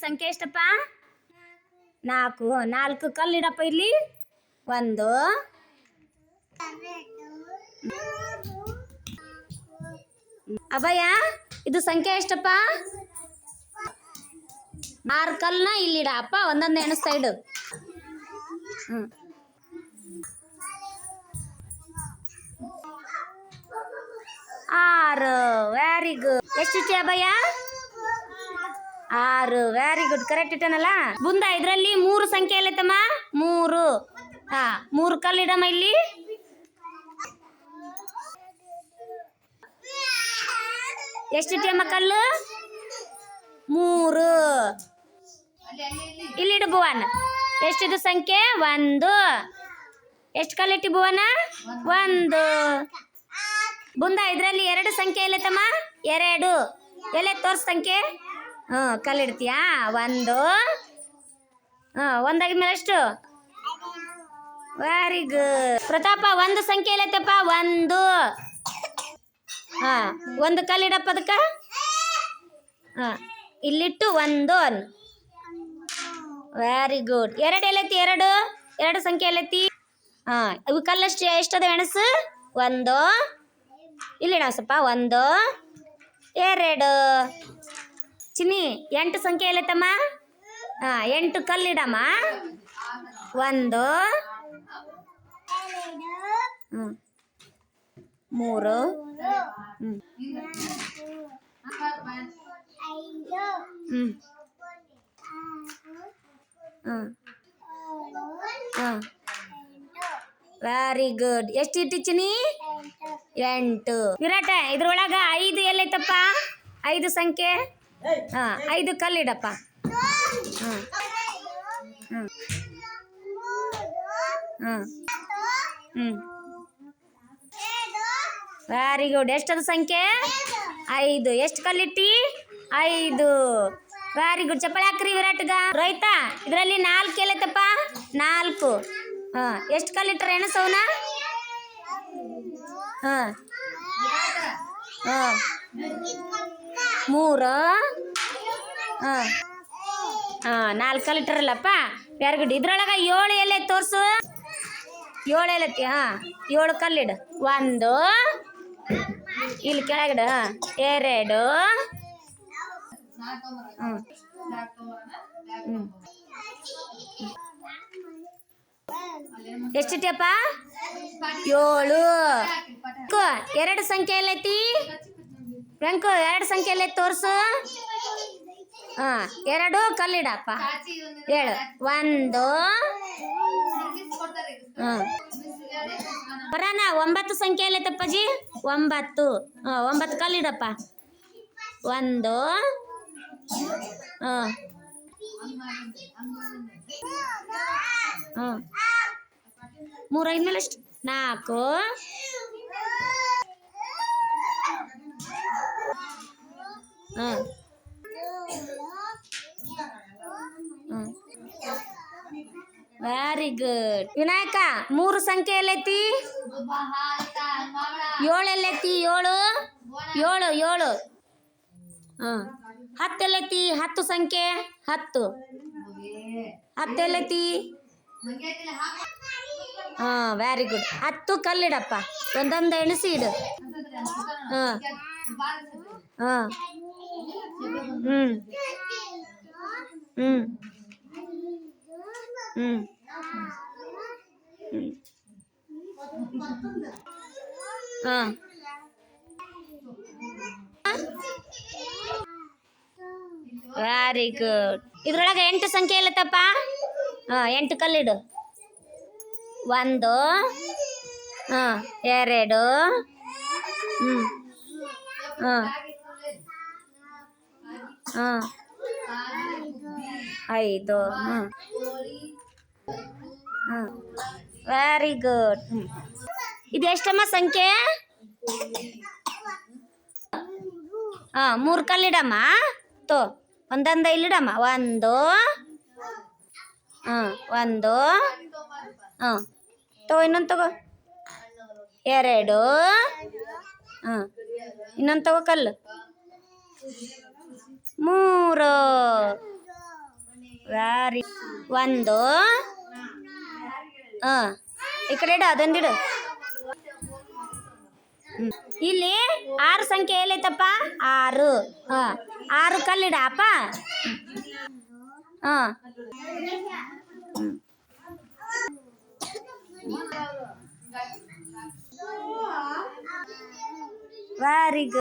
ಸಂಖ್ಯೆ ಎಷ್ಟಪ್ಪ? 4. 4 ಕಲ್ಲಿಡಪ್ಪ ಇಲ್ಲಿ. 1 ಅಭಯ, ಇದು ಸಂಖ್ಯೆ ಎಷ್ಟಪ್ಪ? 6 ಕಲ್ಲನ್ನ ಇಲ್ಲಿಡಪ್ಪ. ಒಂದೊಂದು ಎಣಿಸ್ತಾ ಇಡು. 6. Very good. ಎಷ್ಟು ಅಭಯ? 6. ವೆರಿ ಗುಡ್, ಕರೆಕ್ಟ್ ಇಟ್ಟನಲ್ಲ. ಮುಂದ ಇದರಲ್ಲಿ 3 ಸಂಖ್ಯೆ ಎಲ್ಲೈತಮ್ಮ? 3. 3 ಕಲ್ಲು ಇಡಮ್ಮ ಇಲ್ಲಿ. ಎಷ್ಟಿಟ್ಟಿಯಮ್ಮ ಕಲ್ಲು? 3. ಇಲ್ಲಿಡು ಭುವನ. ಎಷ್ಟಿದು ಸಂಖ್ಯೆ? 1. ಎಷ್ಟು ಕಲ್ಲಿಟ್ಟಿ ಭುವನ? 1. ಮುಂದ ಇದರಲ್ಲಿ 2 ಸಂಖ್ಯೆ ಎಲ್ಲೈತಮ್ಮ? 2. ಎಲ್ಲೇ ತೋರ್ಸ್ ಸಂಖ್ಯೆ. ಕಲ್ಲಿಡ್ತೀಯಾ? 1. 1 ಆಗಿದ್ಮೇಲೆ ಎಷ್ಟು? Very good. ಪ್ರತಾಪ, 1 ಸಂಖ್ಯೆ ಎಲ್ಲೈತಪ್ಪ? 1. 1 ಕಲ್ಲಿಡಪ್ಪ ಅದಕ್ಕೆ. ಇಲ್ಲಿಟ್ಟು 1. Very good. 2 ಎಲ್ಲೈತಿ? 2 ಸಂಖ್ಯೆ ಎಲ್ಲೈತಿ? ಇವು ಕಲ್ಲಷ್ಟು ಎಷ್ಟದ ಎಣಸು? 1. ಇಲ್ಲಿಡ ಸ್ವಲ್ಪ. 1 2. ಚಿನ್ನಿ, 8 ಸಂಖ್ಯೆ ಎಲ್ಲೈತಮ್ಮ? 8 ಕಲ್ಲಿಡಮ್ಮ. 1 3 ವೆರಿ ಗುಡ್. ಎಷ್ಟು ಇಟ್ಟಿಚಿನಿ? 8. ವಿರಾಟ, ಇದ್ರೊಳಗ 5 ಎಲ್ಲೈತಪ್ಪ? 5 ಸಂಖ್ಯೆ. 5 ಕಲ್ಲಿಡಪ್ಪ. Very good. ಎಷ್ಟದ ಸಂಖ್ಯೆ? 5. ಎಷ್ಟು ಕಲ್ಲಿಟ್ಟಿ? 5. Very good. ಚಪ್ಪಳ ಹಾಕ್ರಿ ವಿರಾಟ್ಗ. ರೋಹಿತ, ಇದರಲ್ಲಿ 4 ಎಲ್ಲೈತಪ್ಪ? 4. ಎಷ್ಟು ಕಲ್ಲಿಟ್ರ ಎಣಸವನ? 3. 4 ಕಲ್ಲಿಟ್ರಲ್ಲಪ್ಪ. Very good. ಇದ್ರೊಳಗ 7 ಎಲ್ಲೇ ತೋರ್ಸು. 7 ಎಲ್ಲೈತಿ? 7 ಕಲ್ಲಿಡು. 1 ಇಲ್ಲಿ ಕೆಳಗಿಡ. 2 ಎಷ್ಟಿಟ್ಟಿಯಪ್ಪ? 7. 2 ಸಂಖ್ಯೆ ಎಲ್ಲೈತಿ? ವೆಂಕು, 2 ಸಂಖ್ಯೆ ಎಲ್ಲೈತಿ ತೋರ್ಸು. 2 ಕಲ್ಲಿಡಪ್ಪ. 7. 1 ಬರಾನ. 9 ಸಂಖ್ಯೆ ಎಲ್ಲೈತಪ್ಪಾಜಿ? 9. 9 ಕಲ್ಲಿಡಪ್ಪ. 1 3 ಐದ್ಮೇಲೆ ಎಷ್ಟು? 4. Very good. ವಿನಾಯಕ, 3 ಸಂಖ್ಯೆ ಎಲ್ಲೈತಿ? 7 ಎಲ್ಲೈತಿ? 7. 7. 10 ಎಲ್ಲೈತಿ? 10 ಸಂಖ್ಯೆ. 10 ಎಲ್ಲೈತಿ? Very good. 10 ಕಲ್ಲಿಡಪ್ಪ. ಒಂದೊಂದು ಎಣಿಸಿ ಇಡು. Very good. ಇದ್ರೊಳಗೆ 8 ಸಂಖ್ಯೆ ಎಲ್ಲತ್ತಪ್ಪ? 8 ಕಲ್ಲಿಡು. 1 2 5. Very good. ಇದು ಎಷ್ಟಮ್ಮ ಸಂಖ್ಯೆ? 3 ಕಲ್ಲಿಡಮ್ಮ. ತೋ ಒಂದೊಂದು ಇಲ್ಲಿಡಮ್ಮ. 1 ತಗೋ. ಇನ್ನೊಂದು ತಗೋ. 2 ಇನ್ನೊಂದು ತಗೋ ಕಲ್ಲು. 3 ವ್ಯಾರಿ ಒಂದು ಈ ಕಡೆ ಇಡು ಅದೊಂದಿಡು. ಇಲ್ಲಿ 6 ಸಂಖ್ಯೆ ಎಲ್ಲೈತಪ್ಪ 6 6 ಕಲ್ಲಿಡ ಅಪ್ಪ. Very good.